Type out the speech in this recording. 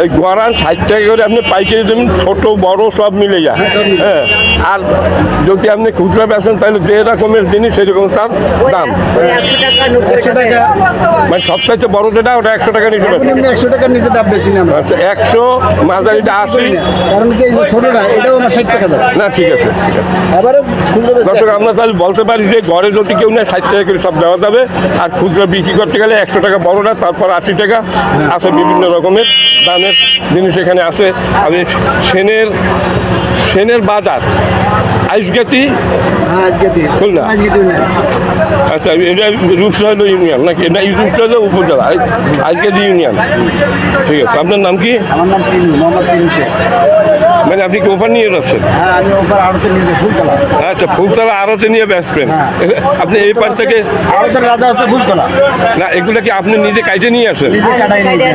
এই গড়ান 60 টাকা করে আপনি পাইকারি দেবেন, ছোট বড় সব মিলে যায়। হ্যাঁ, আর যদি আপনি খুচরা বেচেন তাহলে যে রকমের জিনিস সেরকম তার দাম। 100 টাকা মানে সবচাইতে বড় যেটা ওটা 100 টাকা নিচে বেচেন। 100 টাকার নিচে ডাব বেশি না আমরা। আচ্ছা, 100, মাঝারিটা 80। কারণ কি এই যে ছোটটা এটাও আমার 60 টাকা দাম। না, ঠিক আছে। এভারেজ খুচরো বেচতে দর্শক, আমরা তাহলে বলতে পারি যে ঘরে যদি কেউ নেয় 60 টাকা করে সব দেওয়া যাবে। আর খুচরা বিক্রি করতে গেলে 100 টাকা বড়টা, তারপর 80 টাকা আছে। বিভিন্ন রকমের দামের জিনিস এখানে আছে। আমি সেনের বাজার আইসগাতি হ্যাঁ, আজকে দিন খুলনা। আজকে দিন না। আচ্ছা, এটা রূপসাহল ইউনিয়ন নাকি? এটা রূপসাহল উপজেলা, আইসগাতি ইউনিয়ন। ঠিক আছে, আপনার নাম কি? আমার নাম তিনু, মোহাম্মদ তিনু শেখ। মানে আপনি কি ওখানে নিয়ে যাচ্ছেন? হ্যাঁ, আমি ওপর আড়তে নিয়ে যাই ফুলতলা। আচ্ছা, ফুলতলা আড়তে নিয়ে বেচবেন। আপনি এই পাশ থেকে আড়তের রাজা আছে ফুলতলা। না, এগুলো কি আপনি নিজে কাইটে নিয়ে আসেন? নিজে কাটাই নিয়ে যায়।